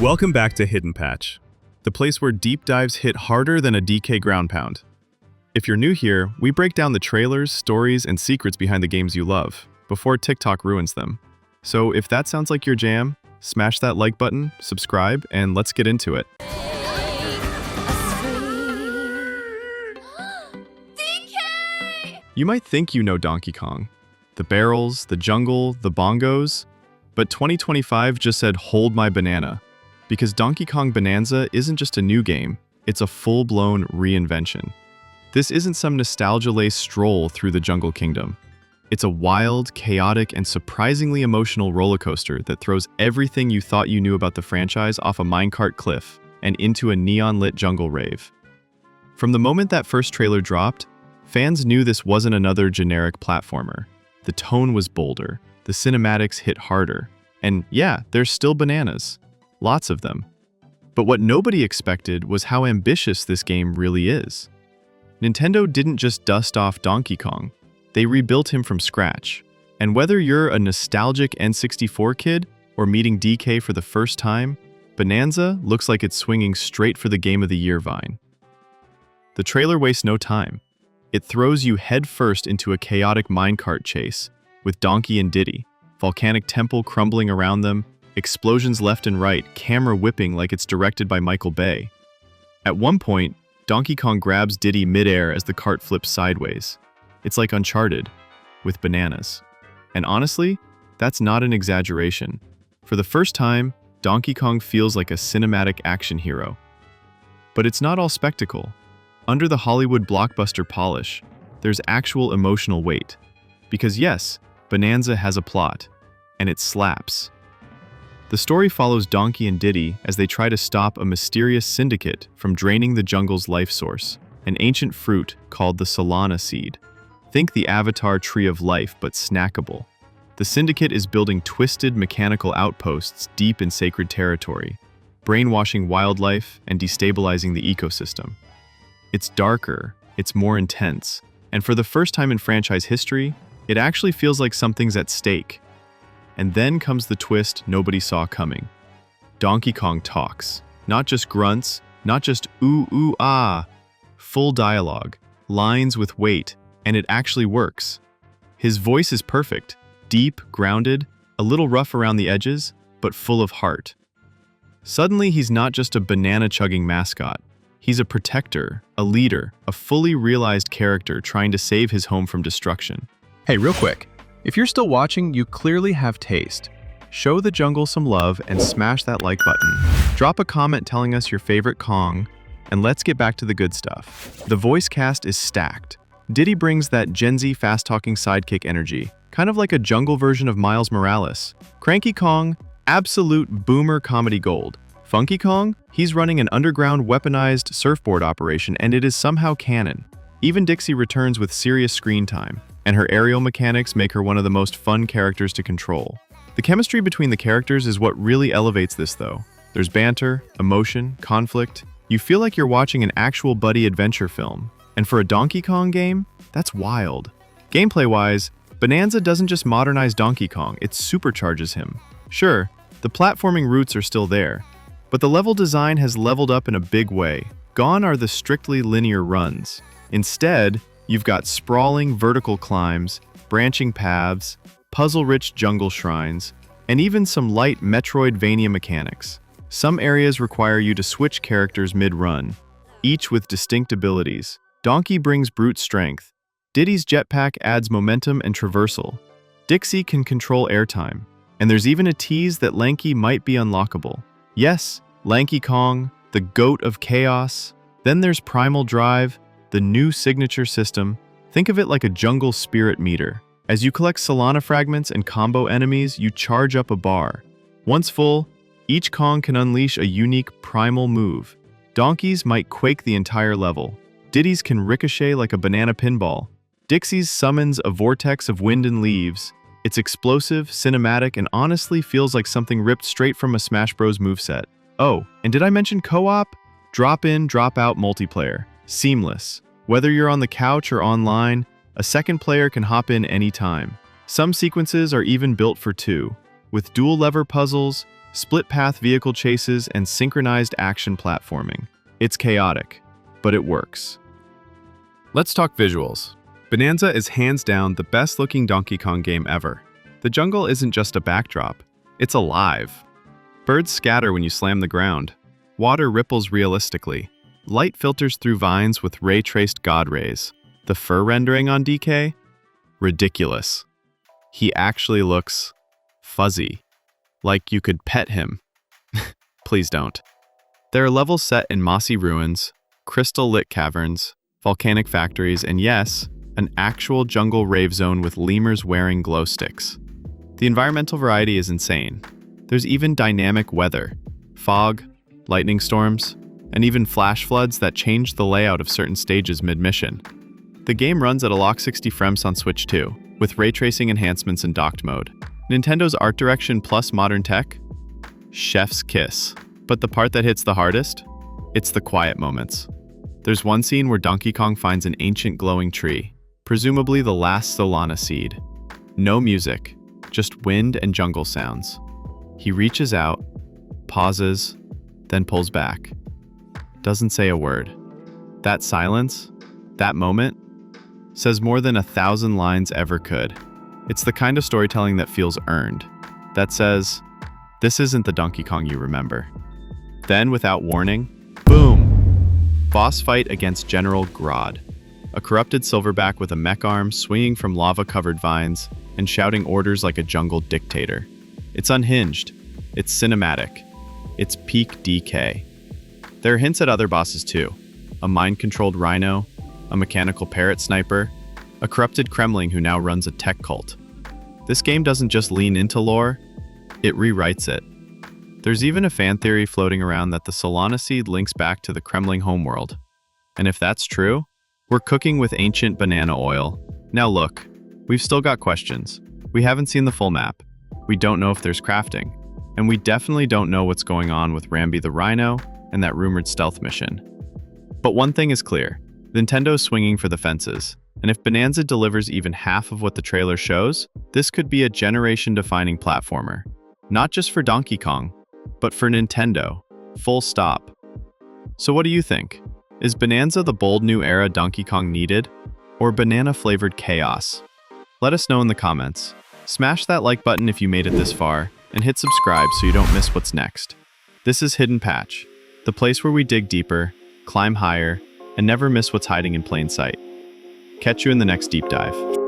Welcome back to HiddenPatch, the place where deep dives hit harder than a DK ground pound. If you're new here, we break down the trailers, stories, and secrets behind the games you love, before TikTok ruins them. So if that sounds like your jam, smash that like button, subscribe, and let's get into it. You might think you know Donkey Kong. The barrels, the jungle, the bongos. But 2025 just said, hold my banana. Because Donkey Kong Bananza isn't just a new game, it's a full-blown reinvention. This isn't some nostalgia-laced stroll through the Jungle Kingdom. It's a wild, chaotic, and surprisingly emotional roller coaster that throws everything you thought you knew about the franchise off a minecart cliff and into a neon-lit jungle rave. From the moment that first trailer dropped, fans knew this wasn't another generic platformer. The tone was bolder, the cinematics hit harder, and yeah, there's still bananas. Lots of them. But what nobody expected was how ambitious this game really is. Nintendo didn't just dust off Donkey Kong, they rebuilt him from scratch. And whether you're a nostalgic N64 kid or meeting DK for the first time, Bananza looks like it's swinging straight for the Game of the Year vine. The trailer wastes no time. It throws you headfirst into a chaotic minecart chase, with Donkey and Diddy, volcanic temple crumbling around them, explosions left and right, camera whipping like it's directed by Michael Bay. At one point, Donkey Kong grabs Diddy midair as the cart flips sideways. It's like Uncharted, with bananas. And honestly, that's not an exaggeration. For the first time, Donkey Kong feels like a cinematic action hero. But it's not all spectacle. Under the Hollywood blockbuster polish, there's actual emotional weight. Because yes, Bananza has a plot, and it slaps. The story follows Donkey and Diddy as they try to stop a mysterious syndicate from draining the jungle's life source, an ancient fruit called the Solana seed. Think the Avatar Tree of Life, but snackable. The syndicate is building twisted mechanical outposts deep in sacred territory, brainwashing wildlife and destabilizing the ecosystem. It's darker, it's more intense, and for the first time in franchise history, it actually feels like something's at stake. And then comes the twist nobody saw coming. Donkey Kong talks. Not just grunts, not just ooh ooh ah. Full dialogue, lines with weight, and it actually works. His voice is perfect, deep, grounded, a little rough around the edges, but full of heart. Suddenly he's not just a banana-chugging mascot. He's a protector, a leader, a fully realized character trying to save his home from destruction. Hey, real quick. If you're still watching, you clearly have taste. Show the jungle some love and smash that like button. Drop a comment telling us your favorite Kong, and let's get back to the good stuff. The voice cast is stacked. Diddy brings that Gen Z fast-talking sidekick energy, kind of like a jungle version of Miles Morales. Cranky Kong, absolute boomer comedy gold. Funky Kong, he's running an underground weaponized surfboard operation, and it is somehow canon. Even Dixie returns with serious screen time, and her aerial mechanics make her one of the most fun characters to control. The chemistry between the characters is what really elevates this though. There's banter, emotion, conflict. You feel like you're watching an actual buddy adventure film. And for a Donkey Kong game, that's wild. Gameplay-wise, Bananza doesn't just modernize Donkey Kong, it supercharges him. Sure, the platforming roots are still there, but the level design has leveled up in a big way. Gone are the strictly linear runs. Instead, you've got sprawling vertical climbs, branching paths, puzzle-rich jungle shrines, and even some light Metroidvania mechanics. Some areas require you to switch characters mid-run, each with distinct abilities. Donkey brings brute strength. Diddy's jetpack adds momentum and traversal. Dixie can control airtime. And there's even a tease that Lanky might be unlockable. Yes, Lanky Kong, the goat of chaos. Then there's Primal Drive, the new signature system. Think of it like a jungle spirit meter. As you collect Solana fragments and combo enemies, you charge up a bar. Once full, each Kong can unleash a unique primal move. Donkey's might quake the entire level. Diddy's can ricochet like a banana pinball. Dixie's summons a vortex of wind and leaves. It's explosive, cinematic, and honestly feels like something ripped straight from a Smash Bros. Moveset. Oh, and did I mention co-op? Drop in, drop out multiplayer. Seamless. Whether you're on the couch or online, a second player can hop in anytime. Some sequences are even built for two, with dual lever puzzles, split-path vehicle chases, and synchronized action platforming. It's chaotic, but it works. Let's talk visuals. Bananza is hands down the best-looking Donkey Kong game ever. The jungle isn't just a backdrop, it's alive. Birds scatter when you slam the ground. Water ripples realistically. Light filters through vines with ray-traced god rays. The fur rendering on DK? Ridiculous. He actually looks fuzzy. Like you could pet him. Please don't. There are levels set in mossy ruins, crystal-lit caverns, volcanic factories, and yes, an actual jungle rave zone with lemurs wearing glow sticks. The environmental variety is insane. There's even dynamic weather, fog, lightning storms, and even flash floods that change the layout of certain stages mid-mission. The game runs at a lock 60 frames on Switch 2, with ray tracing enhancements in docked mode. Nintendo's art direction plus modern tech? Chef's kiss. But the part that hits the hardest? It's the quiet moments. There's one scene where Donkey Kong finds an ancient glowing tree, presumably the last Solana seed. No music, just wind and jungle sounds. He reaches out, pauses, then pulls back. Doesn't say a word. That silence, that moment, says more than 1,000 lines ever could. It's the kind of storytelling that feels earned, that says, this isn't the Donkey Kong you remember. Then, without warning, boom! Boss fight against General Grodd, a corrupted silverback with a mech arm swinging from lava-covered vines and shouting orders like a jungle dictator. It's unhinged. It's cinematic. It's peak DK. There are hints at other bosses too. A mind-controlled rhino, a mechanical parrot sniper, a corrupted Kremling who now runs a tech cult. This game doesn't just lean into lore, it rewrites it. There's even a fan theory floating around that the Solana seed links back to the Kremling homeworld. And if that's true, we're cooking with ancient banana oil. Now look, we've still got questions. We haven't seen the full map. We don't know if there's crafting. And we definitely don't know what's going on with Rambi the Rhino and that rumored stealth mission. But one thing is clear, Nintendo's swinging for the fences. And if Bananza delivers even half of what the trailer shows, this could be a generation-defining platformer. Not just for Donkey Kong, but for Nintendo. Full stop. So what do you think? Is Bananza the bold new era Donkey Kong needed? Or banana-flavored chaos? Let us know in the comments. Smash that like button if you made it this far, and hit subscribe so you don't miss what's next. This is HiddenPatch, the place where we dig deeper, climb higher, and never miss what's hiding in plain sight. Catch you in the next deep dive.